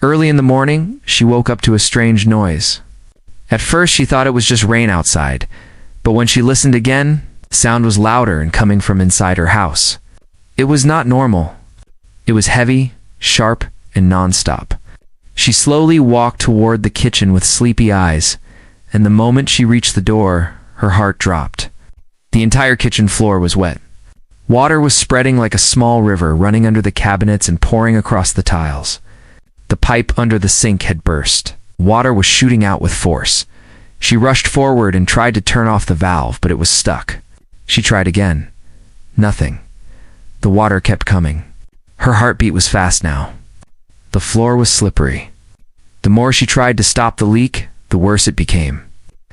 Early in the morning, she woke up to a strange noise. At first, she thought it was just rain outside, but when she listened again, the sound was louder and coming from inside her house. It was not normal. It was heavy, sharp, and non-stop. She slowly walked toward the kitchen with sleepy eyes, and the moment she reached the door, her heart dropped. The entire kitchen floor was wet. Water was spreading like a small river, running under the cabinets and pouring across the tiles. The pipe under the sink had burst. Water was shooting out with force. She rushed forward and tried to turn off the valve, but it was stuck. She tried again. Nothing. The water kept coming. Her heartbeat was fast now. The floor was slippery. The more she tried to stop the leak, the worse it became.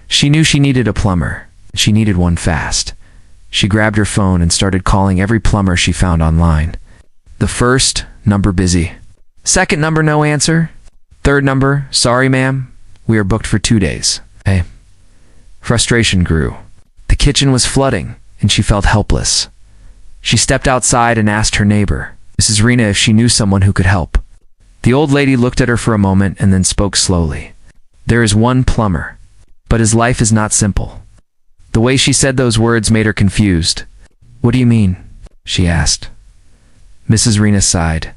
She knew she needed a plumber. She needed one fast. She grabbed her phone and started calling every plumber she found online. The first number busy. Second number no answer. Third number, sorry ma'am, we are booked for 2 days. Hey. Frustration grew. The kitchen was flooding, and she felt helpless. She stepped outside and asked her neighbor, Mrs. Rena, if she knew someone who could help. The old lady looked at her for a moment and then spoke slowly. There is one plumber, but his life is not simple. The way she said those words made her confused. What do you mean? She asked. Mrs. Rena sighed.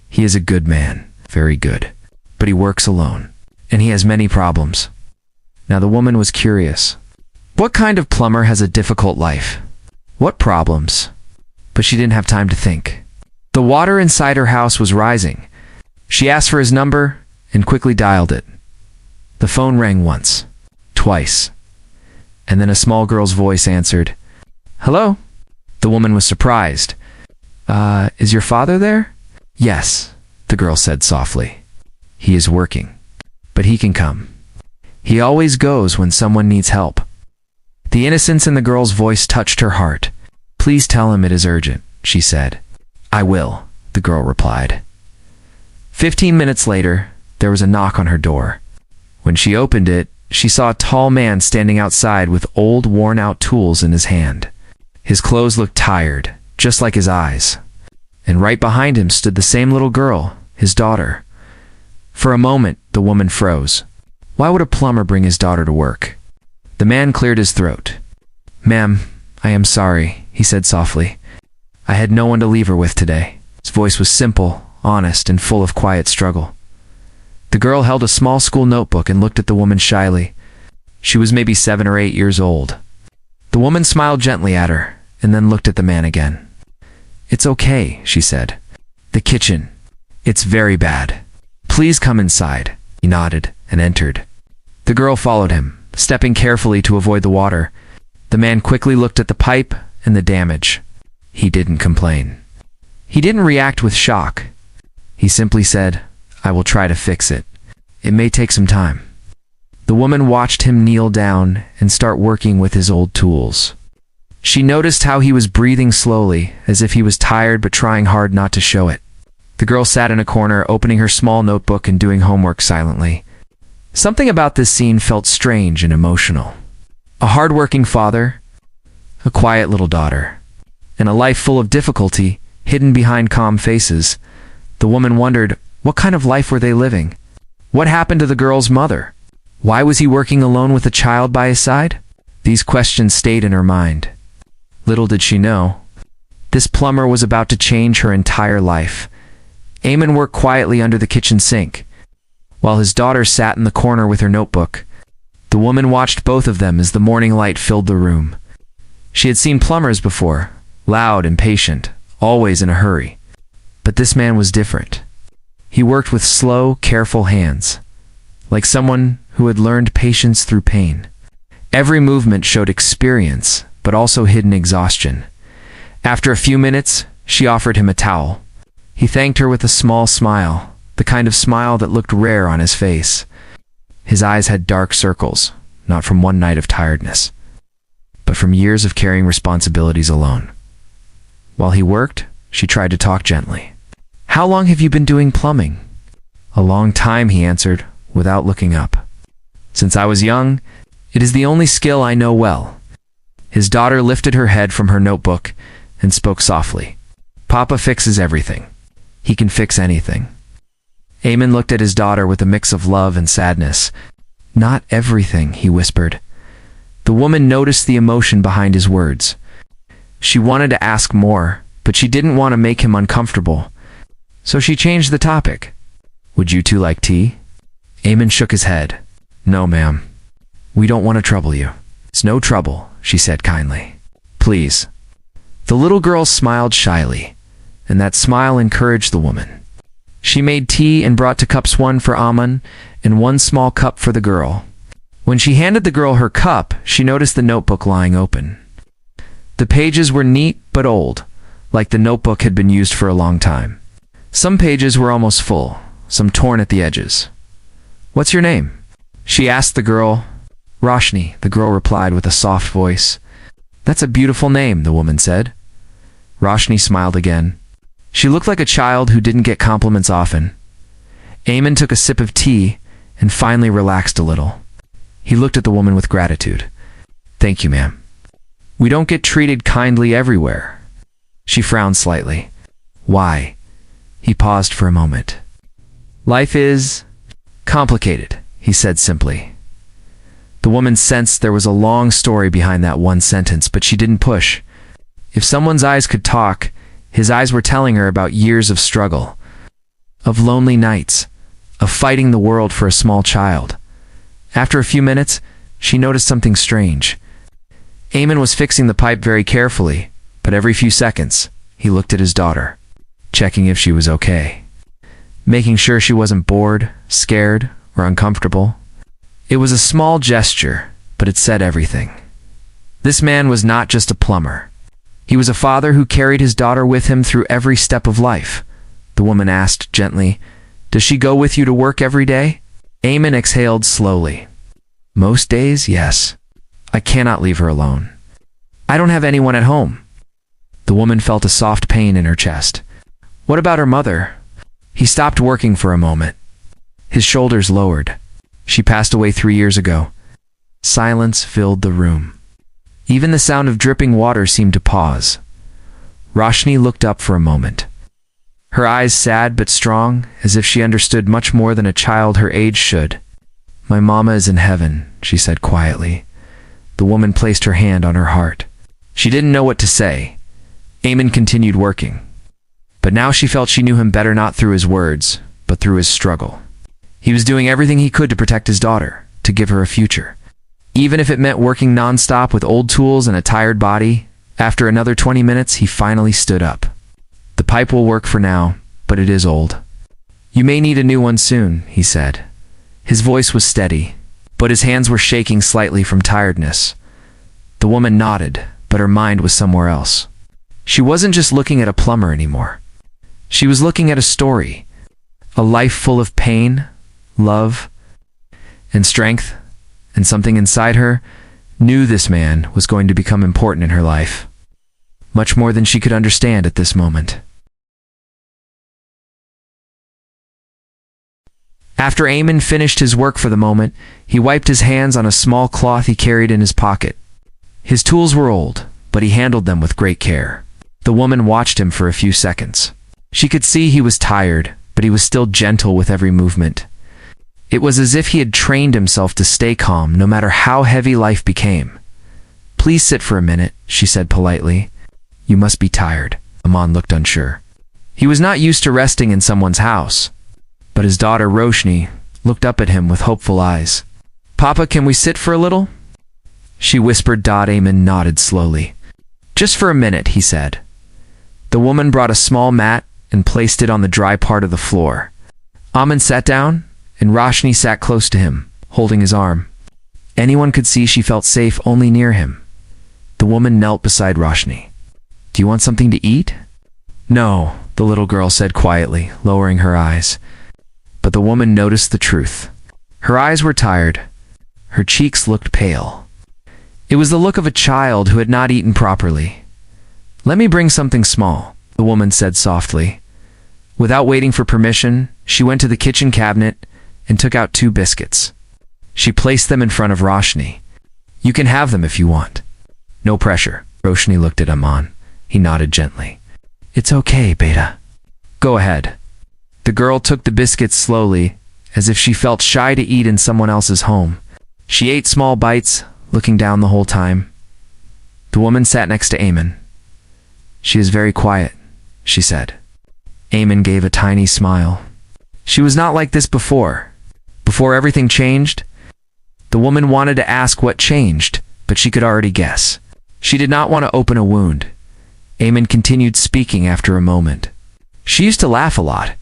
He is a good man, very good, but he works alone, and he has many problems. Now the woman was curious. What kind of plumber has a difficult life? What problems? But she didn't have time to think. The water inside her house was rising. She asked for his number and quickly dialed it. The phone rang once, twice, and then a small girl's voice answered. Hello? The woman was surprised. Is your father there? Yes, the girl said softly. He is working, but he can come. He always goes when someone needs help. The innocence in the girl's voice touched her heart. Please tell him it is urgent, she said. I will, the girl replied. 15 minutes later, there was a knock on her door. When she opened it, she saw a tall man standing outside with old, worn-out tools in his hand. His clothes looked tired, just like his eyes. And right behind him stood the same little girl, his daughter. For a moment, the woman froze. Why would a plumber bring his daughter to work? The man cleared his throat. Ma'am, I am sorry, he said softly. I had no one to leave her with today. His voice was simple, honest, and full of quiet struggle. The girl held a small school notebook and looked at the woman shyly. She was maybe 7 or 8 years old. The woman smiled gently at her, and then looked at the man again. It's okay, she said. The kitchen. It's very bad. Please come inside. He nodded and entered. The girl followed him, stepping carefully to avoid the water. The man quickly looked at the pipe and the damage. He didn't complain. He didn't react with shock. He simply said, I will try to fix it. It may take some time. The woman watched him kneel down and start working with his old tools. She noticed how he was breathing slowly, as if he was tired but trying hard not to show it. The girl sat in a corner, opening her small notebook and doing homework silently. Something about this scene felt strange and emotional. A hardworking father, a quiet little daughter, and a life full of difficulty hidden behind calm faces. The woman wondered, what kind of life were they living? What happened to the girl's mother? Why was he working alone with a child by his side? These questions stayed in her mind. Little did she know, this plumber was about to change her entire life. Eamon worked quietly under the kitchen sink, while his daughter sat in the corner with her notebook. The woman watched both of them as the morning light filled the room. She had seen plumbers before, loud and patient, always in a hurry. But this man was different. He worked with slow, careful hands, like someone who had learned patience through pain. Every movement showed experience, but also hidden exhaustion. After a few minutes, she offered him a towel. He thanked her with a small smile, the kind of smile that looked rare on his face. His eyes had dark circles, not from one night of tiredness, but from years of carrying responsibilities alone. While he worked, she tried to talk gently. How long have you been doing plumbing? A long time, he answered, without looking up. Since I was young, it is the only skill I know well. His daughter lifted her head from her notebook and spoke softly. Papa fixes everything. He can fix anything. Eamon looked at his daughter with a mix of love and sadness. "Not everything," he whispered. The woman noticed the emotion behind his words. She wanted to ask more, but she didn't want to make him uncomfortable. So she changed the topic. "Would you two like tea?" Eamon shook his head. "No, ma'am. We don't want to trouble you." "It's no trouble," she said kindly. "Please." The little girl smiled shyly, and that smile encouraged the woman. She made tea and brought 2 cups, one for Aman and 1 small cup for the girl. When she handed the girl her cup, she noticed the notebook lying open. The pages were neat but old, like the notebook had been used for a long time. Some pages were almost full, some torn at the edges. "What's your name?" she asked the girl. "Roshni," the girl replied with a soft voice. "That's a beautiful name," the woman said. Roshni smiled again. She looked like a child who didn't get compliments often. Eamon took a sip of tea and finally relaxed a little. He looked at the woman with gratitude. "Thank you, ma'am. We don't get treated kindly everywhere." She frowned slightly. "Why?" He paused for a moment. "Life is complicated," he said simply. The woman sensed there was a long story behind that one sentence, but she didn't push. If someone's eyes could talk, his eyes were telling her about years of struggle, of lonely nights, of fighting the world for a small child. After a few minutes, she noticed something strange. Eamon was fixing the pipe very carefully, but every few seconds, he looked at his daughter, checking if she was okay, making sure she wasn't bored, scared, or uncomfortable. It was a small gesture, but it said everything. This man was not just a plumber. He was a father who carried his daughter with him through every step of life. The woman asked gently, "Does she go with you to work every day?" Eamon exhaled slowly. "Most days, yes. I cannot leave her alone. I don't have anyone at home." The woman felt a soft pain in her chest. "What about her mother?" He stopped working for a moment. His shoulders lowered. "She passed away 3 years ago." Silence filled the room. Even the sound of dripping water seemed to pause. Roshni looked up for a moment. Her eyes sad but strong, as if she understood much more than a child her age should. "My mama is in heaven," she said quietly. The woman placed her hand on her heart. She didn't know what to say. Eamon continued working. But now she felt she knew him better, not through his words, but through his struggle. He was doing everything he could to protect his daughter, to give her a future. Even if it meant working nonstop with old tools and a tired body. After another 20 minutes, he finally stood up. "The pipe will work for now, but it is old. You may need a new one soon," he said. His voice was steady, but his hands were shaking slightly from tiredness. The woman nodded, but her mind was somewhere else. She wasn't just looking at a plumber anymore. She was looking at a story, a life full of pain, love, and strength, and something inside her knew this man was going to become important in her life, much more than she could understand at this moment. After Eamon finished his work for the moment, he wiped his hands on a small cloth he carried in his pocket. His tools were old, but he handled them with great care. The woman watched him for a few seconds. She could see he was tired, but he was still gentle with every movement. It was as if he had trained himself to stay calm no matter how heavy life became. "Please sit for a minute," she said politely. "You must be tired." Aman looked unsure. He was not used to resting in someone's house, but his daughter Roshni looked up at him with hopeful eyes. "Papa, can we sit for a little?" she whispered. Eamon nodded slowly. "Just for a minute," he said. The woman brought a small mat and placed it on the dry part of the floor. Aman sat down, and Roshni sat close to him, holding his arm. Anyone could see she felt safe only near him. The woman knelt beside Roshni. "Do you want something to eat?" "No," the little girl said quietly, lowering her eyes. But the woman noticed the truth. Her eyes were tired. Her cheeks looked pale. It was the look of a child who had not eaten properly. "Let me bring something small," the woman said softly. Without waiting for permission, she went to the kitchen cabinet and took out 2 biscuits. She placed them in front of Roshni. "You can have them if you want." "No pressure." Roshni looked at Aman. He nodded gently. "It's okay, Beta. Go ahead." The girl took the biscuits slowly, as if she felt shy to eat in someone else's home. She ate small bites, looking down the whole time. The woman sat next to Eamon. "She is very quiet," she said. Eamon gave a tiny smile. She was not like this before. Before everything changed, the woman wanted to ask what changed, but she could already guess. She did not want to open a wound. Eamon continued speaking after a moment. "She used to laugh a lot.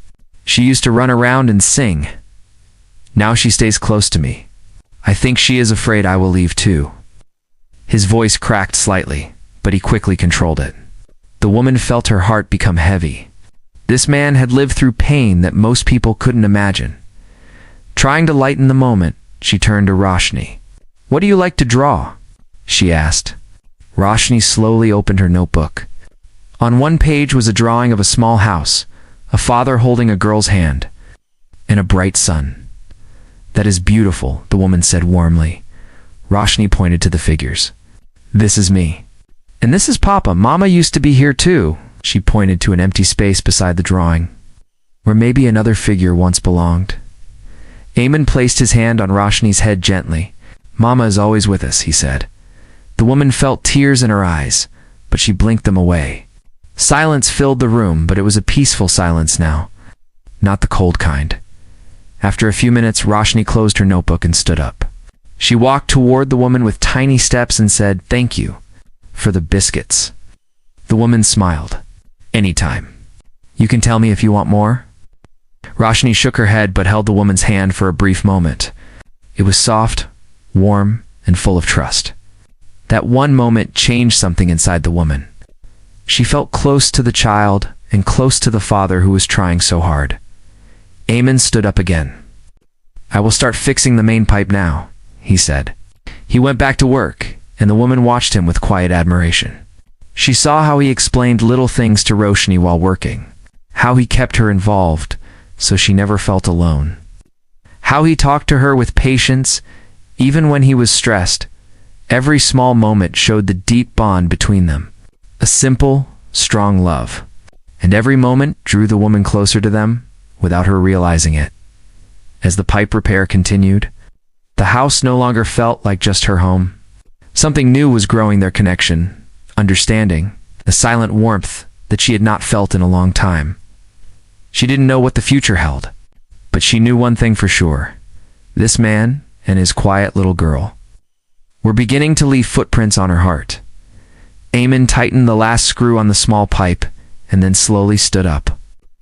She used to run around and sing. Now she stays close to me. I think she is afraid I will leave too." His voice cracked slightly, but he quickly controlled it. The woman felt her heart become heavy. This man had lived through pain that most people couldn't imagine. Trying to lighten the moment, she turned to Roshni. "What do you like to draw?" she asked. Roshni slowly opened her notebook. On one page was a drawing of a small house, a father holding a girl's hand, and a bright sun. "That is beautiful," the woman said warmly. Roshni pointed to the figures. "This is me. And this is Papa. Mama used to be here too." She pointed to an empty space beside the drawing, where maybe another figure once belonged. Eamon placed his hand on Roshni's head gently. "Mama is always with us," he said. The woman felt tears in her eyes, but she blinked them away. Silence filled the room, but it was a peaceful silence now, not the cold kind. After a few minutes, Roshni closed her notebook and stood up. She walked toward the woman with tiny steps and said, "Thank you for the biscuits." The woman smiled. "Anytime. You can tell me if you want more." Roshni shook her head but held the woman's hand for a brief moment. It was soft, warm, and full of trust. That one moment changed something inside the woman. She felt close to the child and close to the father who was trying so hard. Eamon stood up again. "I will start fixing the main pipe now," he said. He went back to work, and the woman watched him with quiet admiration. She saw how he explained little things to Roshni while working, how he kept her involved so she never felt alone, how he talked to her with patience even when he was stressed. Every small moment showed the deep bond between them, a simple, strong love, and every moment drew the woman closer to them without her realizing it. As the pipe repair continued, the house no longer felt like just her home. Something new was growing their connection, understanding, a silent warmth that she had not felt in a long time. She didn't know what the future held, but she knew one thing for sure. This man and his quiet little girl were beginning to leave footprints on her heart. Eamon tightened the last screw on the small pipe and then slowly stood up.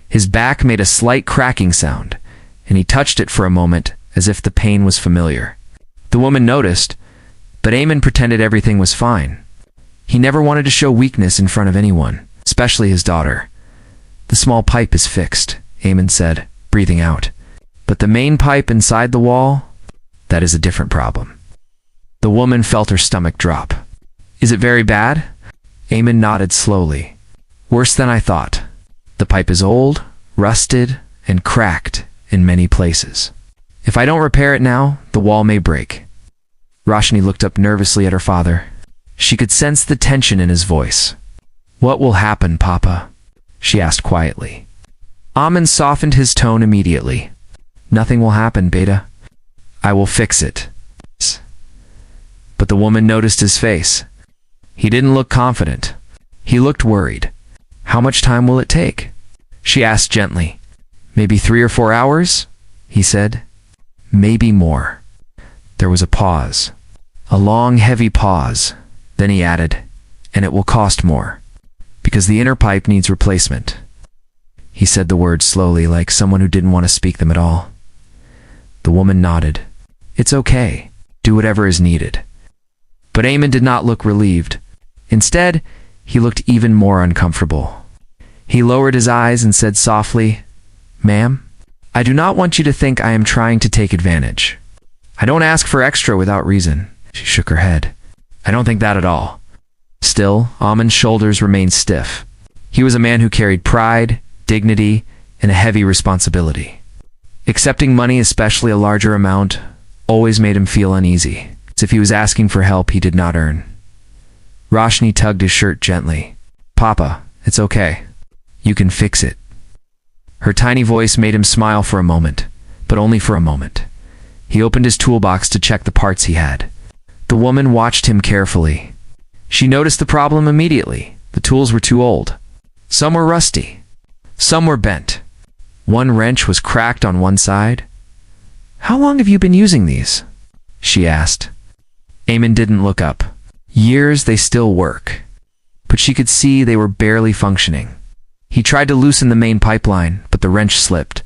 His back made a slight cracking sound, and he touched it for a moment as if the pain was familiar. The woman noticed, but Eamon pretended everything was fine. He never wanted to show weakness in front of anyone, especially his daughter. "The small pipe is fixed," Eamon said, breathing out. "But the main pipe inside the wall, that is a different problem." The woman felt her stomach drop. "Is it very bad?" Eamon nodded slowly. "Worse than I thought. The pipe is old, rusted, and cracked in many places. If I don't repair it now, the wall may break." Roshni looked up nervously at her father. She could sense the tension in his voice. "What will happen, Papa?" she asked quietly. Eamon softened his tone immediately. "Nothing will happen, Beta. I will fix it." But the woman noticed his face. He didn't look confident. He looked worried. "How much time will it take?" she asked gently. "Maybe 3 or 4 hours?" he said. "Maybe more." There was a pause. A long, heavy pause. Then he added, "And it will cost more, because the inner pipe needs replacement." He said the words slowly, like someone who didn't want to speak them at all. The woman nodded. "It's okay. Do whatever is needed." But Eamon did not look relieved. Instead, he looked even more uncomfortable. He lowered his eyes and said softly, "Ma'am, I do not want you to think I am trying to take advantage. I don't ask for extra without reason." She shook her head. "I don't think that at all." Still, Eamon's shoulders remained stiff. He was a man who carried pride, dignity, and a heavy responsibility. Accepting money, especially a larger amount, always made him feel uneasy, as if he was asking for help he did not earn. Roshni tugged his shirt gently. "Papa, it's okay. You can fix it." Her tiny voice made him smile for a moment, but only for a moment. He opened his toolbox to check the parts he had. The woman watched him carefully. She noticed the problem immediately. The tools were too old. Some were rusty. Some were bent. One wrench was cracked on one side. "How long have you been using these?" she asked. Eamon didn't look up. Years they still work. But she could see they were barely functioning. He tried to loosen the main pipeline, but the wrench slipped.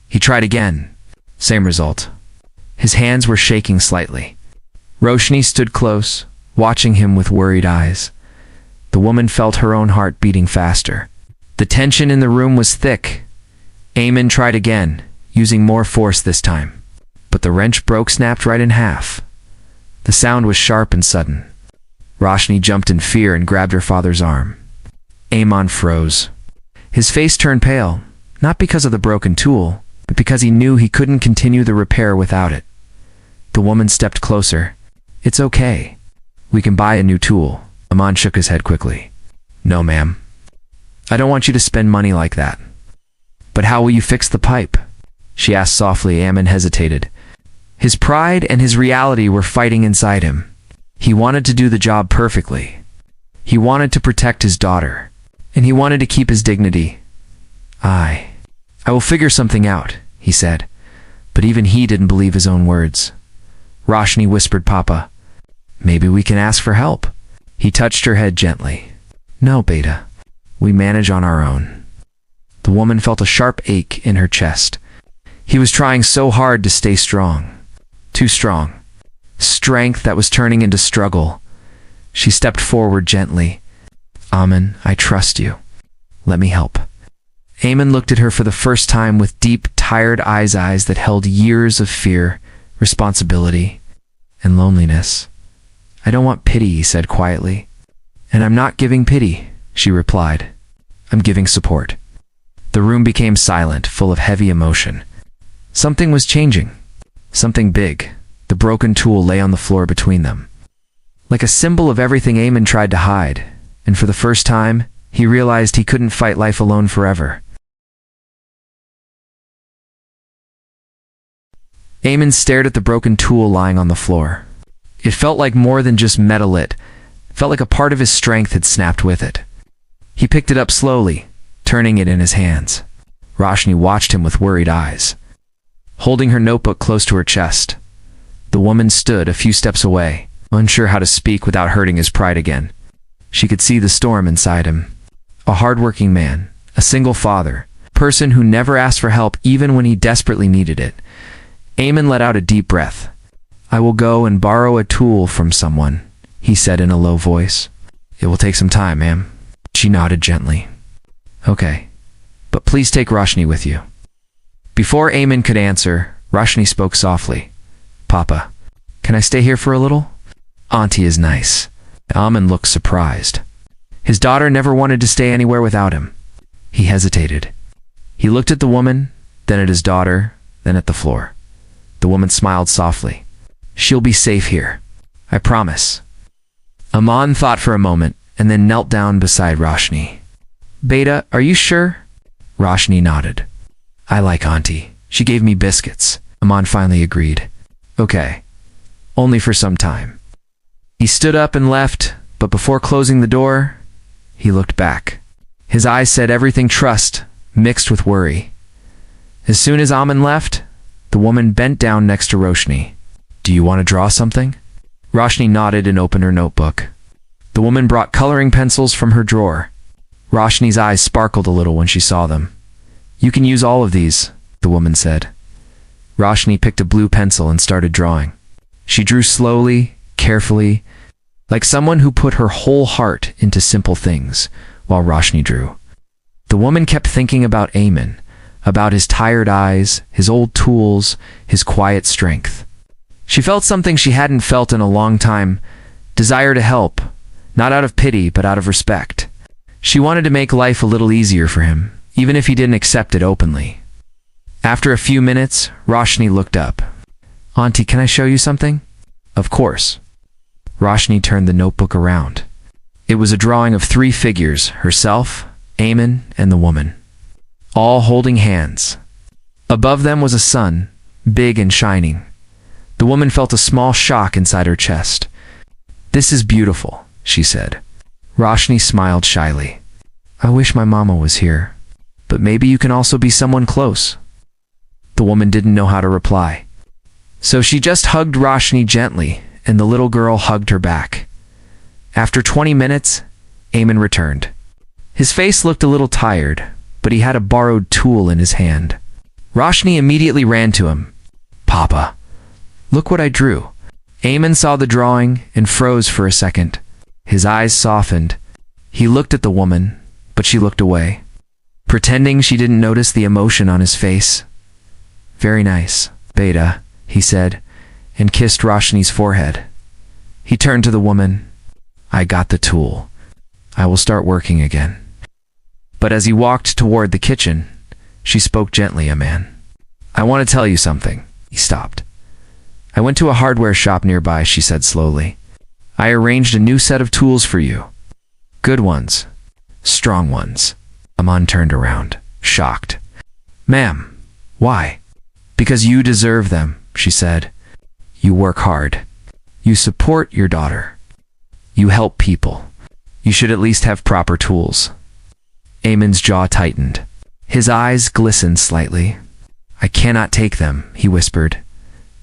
He tried again. Same result. His hands were shaking slightly. Roshni stood close, watching him with worried eyes. The woman felt her own heart beating faster. The tension in the room was thick. Eamon tried again, using more force this time. But the wrench snapped right in half. The sound was sharp and sudden. Roshni jumped in fear and grabbed her father's arm. Eamon froze. His face turned pale, not because of the broken tool, but because he knew he couldn't continue the repair without it. The woman stepped closer. "It's okay. We can buy a new tool." Eamon shook his head quickly. "No, ma'am. I don't want you to spend money like that." "But how will you fix the pipe?" she asked softly. Eamon hesitated. His pride and his reality were fighting inside him. He wanted to do the job perfectly. He wanted to protect his daughter. And he wanted to keep his dignity. I will figure something out," he said. But even he didn't believe his own words. Roshni whispered, "Papa, maybe we can ask for help." He touched her head gently. "No, Beta. We manage on our own." The woman felt a sharp ache in her chest. He was trying so hard to stay strong. Too strong. Strength that was turning into struggle. She stepped forward gently. "Eamon, I trust you. Let me help." Eamon looked at her for the first time with deep, tired eyes that held years of fear, responsibility, and loneliness. "I don't want pity," he said quietly. "And I'm not giving pity," she replied. "I'm giving support." The room became silent, full of heavy emotion. Something was changing. Something big. The broken tool lay on the floor between them. Like a symbol of everything Eamon tried to hide. And for the first time, he realized he couldn't fight life alone forever. Eamon stared at the broken tool lying on the floor. It felt like more than just metal. It felt like a part of his strength had snapped with it. He picked it up slowly, turning it in his hands. Roshni watched him with worried eyes. Holding her notebook close to her chest, the woman stood a few steps away, unsure how to speak without hurting his pride again. She could see the storm inside him. A hardworking man, a single father, a person who never asked for help even when he desperately needed it. Eamon let out a deep breath. "I will go and borrow a tool from someone," he said in a low voice. "It will take some time, ma'am." She nodded gently. "Okay, but please take Roshni with you." Before Eamon could answer, Roshni spoke softly. "Papa, can I stay here for a little? Auntie is nice." Eamon looked surprised. His daughter never wanted to stay anywhere without him. He hesitated. He looked at the woman, then at his daughter, then at the floor. The woman smiled softly. "She'll be safe here. I promise." Eamon thought for a moment, and then knelt down beside Roshni. "Beta, are you sure?" Roshni nodded. "I like Auntie. She gave me biscuits." Eamon finally agreed. "Okay. Only for some time." He stood up and left, but before closing the door, he looked back. His eyes said everything trust, mixed with worry. As soon as Eamon left, the woman bent down next to Roshni. "Do you want to draw something?" Roshni nodded and opened her notebook. The woman brought coloring pencils from her drawer. Roshni's eyes sparkled a little when she saw them. "You can use all of these," the woman said. Roshni picked a blue pencil and started drawing. She drew slowly, carefully, like someone who put her whole heart into simple things, while Roshni drew. The woman kept thinking about Eamon, about his tired eyes, his old tools, his quiet strength. She felt something she hadn't felt in a long time, desire to help, not out of pity, but out of respect. She wanted to make life a little easier for him, even if he didn't accept it openly. After a few minutes, Roshni looked up. "Auntie, can I show you something?" "Of course." Roshni turned the notebook around. It was a drawing of 3 figures, herself, Eamon, and the woman. all holding hands. Above them was a sun, big and shining. The woman felt a small shock inside her chest. "This is beautiful," she said. Roshni smiled shyly. "I wish my mama was here, but maybe you can also be someone close." The woman didn't know how to reply. So she just hugged Roshni gently, and the little girl hugged her back. After 20 minutes, Eamon returned. His face looked a little tired, but he had a borrowed tool in his hand. Roshni immediately ran to him. "Papa, look what I drew." Eamon saw the drawing and froze for a second. His eyes softened. He looked at the woman, but she looked away, pretending she didn't notice the emotion on his face. "Very nice, Beta," he said, and kissed Roshni's forehead. He turned to the woman. "I got the tool. I will start working again." But as he walked toward the kitchen, she spoke gently, "Eamon, I want to tell you something." He stopped. "I went to a hardware shop nearby," she said slowly. "I arranged a new set of tools for you. Good ones. Strong ones." Eamon turned around, shocked. "Ma'am, why?" "Because you deserve them," she said. "You work hard. You support your daughter. You help people. You should at least have proper tools." Eamon's jaw tightened. His eyes glistened slightly. "I cannot take them," he whispered.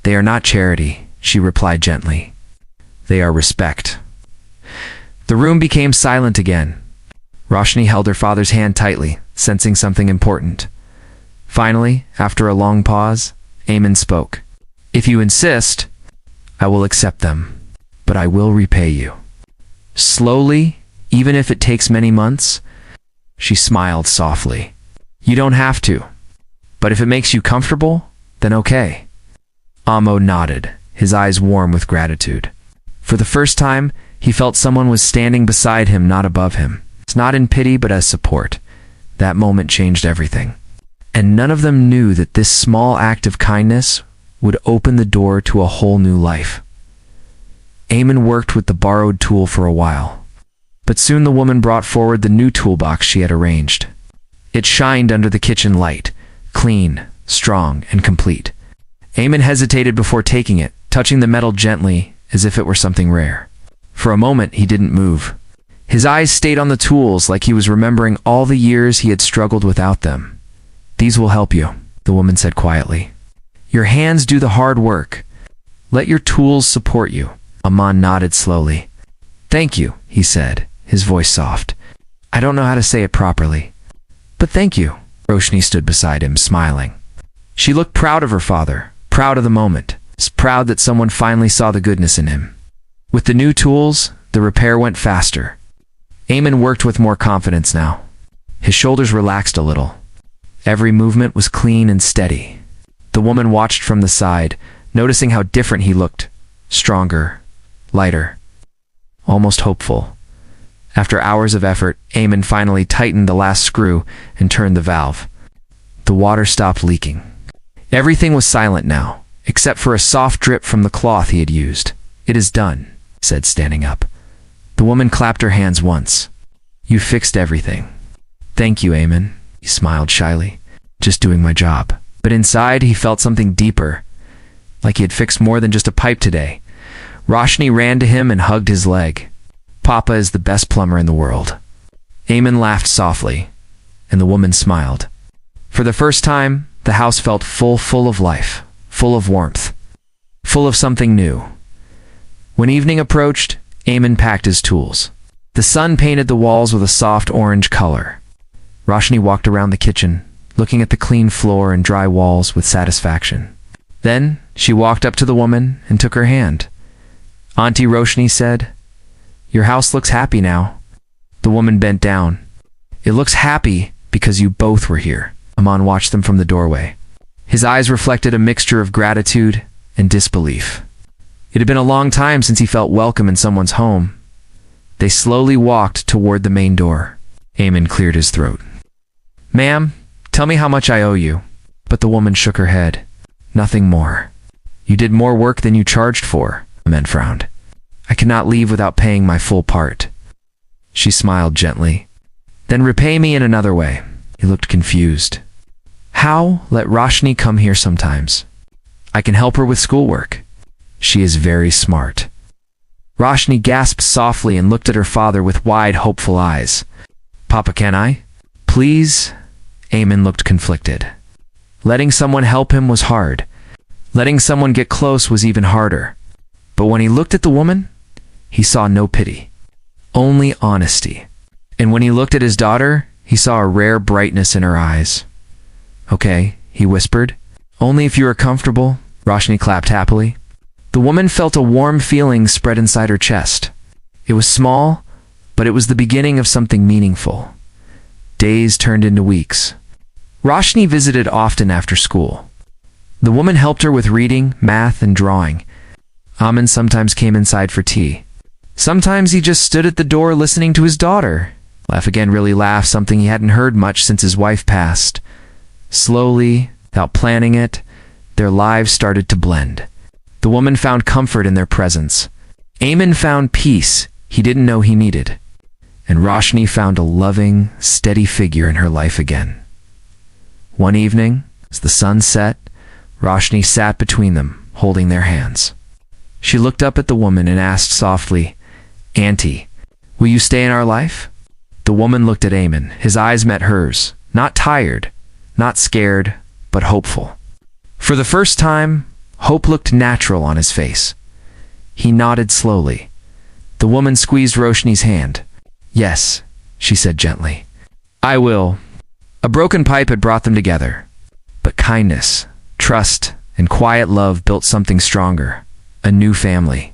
"They are not charity," she replied gently. "They are respect." The room became silent again. Roshni held her father's hand tightly, sensing something important. Finally, after a long pause, Eamon spoke. "If you insist, I will accept them, but I will repay you. Slowly, even if it takes many months." She smiled softly. "You don't have to, but if it makes you comfortable, then okay." Amo nodded, his eyes warm with gratitude. For the first time, he felt someone was standing beside him, not above him. It's not in pity, but as support. That moment changed everything. And none of them knew that this small act of kindness would open the door to a whole new life. Eamon worked with the borrowed tool for a while, but soon the woman brought forward the new toolbox she had arranged. It shined under the kitchen light, clean, strong, and complete. Eamon hesitated before taking it, touching the metal gently as if it were something rare. For a moment, he didn't move. His eyes stayed on the tools like he was remembering all the years he had struggled without them. "These will help you," the woman said quietly. "Your hands do the hard work. Let your tools support you." Eamon nodded slowly. "Thank you," he said, his voice soft. "I don't know how to say it properly, but thank you." Roshni stood beside him, smiling. She looked proud of her father, proud of the moment, proud that someone finally saw the goodness in him. With the new tools, the repair went faster. Eamon worked with more confidence now. His shoulders relaxed a little. Every movement was clean and steady. The woman watched from the side, noticing how different he looked. Stronger, lighter, almost hopeful. After hours of effort, Eamon finally tightened the last screw and turned the valve. The water stopped leaking. Everything was silent now, except for a soft drip from the cloth he had used. "It is done," he said, standing up. The woman clapped her hands once. "You fixed everything." "Thank you, Eamon," he smiled shyly. "Just doing my job." But inside, he felt something deeper, like he had fixed more than just a pipe today. Roshni ran to him and hugged his leg. "Papa is the best plumber in the world." Eamon laughed softly, and the woman smiled. For the first time, the house felt full of life, full of warmth, full of something new. When evening approached, Eamon packed his tools. The sun painted the walls with a soft orange color. Roshni walked around the kitchen, looking at the clean floor and dry walls with satisfaction. Then she walked up to the woman and took her hand. "Auntie," Roshni said, "your house looks happy now." The woman bent down. "It looks happy because you both were here." Eamon watched them from the doorway. His eyes reflected a mixture of gratitude and disbelief. It had been a long time since he felt welcome in someone's home. They slowly walked toward the main door. Eamon cleared his throat. "Ma'am, tell me how much I owe you." But the woman shook her head. "Nothing more. You did more work than you charged for." Eamon frowned. "I cannot leave without paying my full part." She smiled gently. "Then repay me in another way." He looked confused. How? Let Roshni come here sometimes. I can help her with schoolwork. She is very smart. Roshni gasped softly and looked at her father with wide, hopeful eyes. Papa, can I? Please? Eamon looked conflicted. Letting someone help him was hard. Letting someone get close was even harder. But when he looked at the woman, he saw no pity, only honesty. And when he looked at his daughter, he saw a rare brightness in her eyes. Okay, he whispered. Only if you are comfortable, Roshni clapped happily. The woman felt a warm feeling spread inside her chest. It was small, but it was the beginning of something meaningful. Days turned into weeks. Roshni visited often after school. The woman helped her with reading, math, and drawing. Amin sometimes came inside for tea. Sometimes he just stood at the door listening to his daughter. Laugh again, really laugh, something he hadn't heard much since his wife passed. Slowly, without planning it, their lives started to blend. The woman found comfort in their presence. Eamon found peace he didn't know he needed. And Roshni found a loving, steady figure in her life again. One evening, as the sun set, Roshni sat between them, holding their hands. She looked up at the woman and asked softly, Auntie, will you stay in our life? The woman looked at Eamon. His eyes met hers, not tired, not scared, but hopeful. For the first time, hope looked natural on his face. He nodded slowly. The woman squeezed Roshni's hand. Yes, she said gently. I will. A broken pipe had brought them together. But kindness, trust, and quiet love built something stronger, a new family.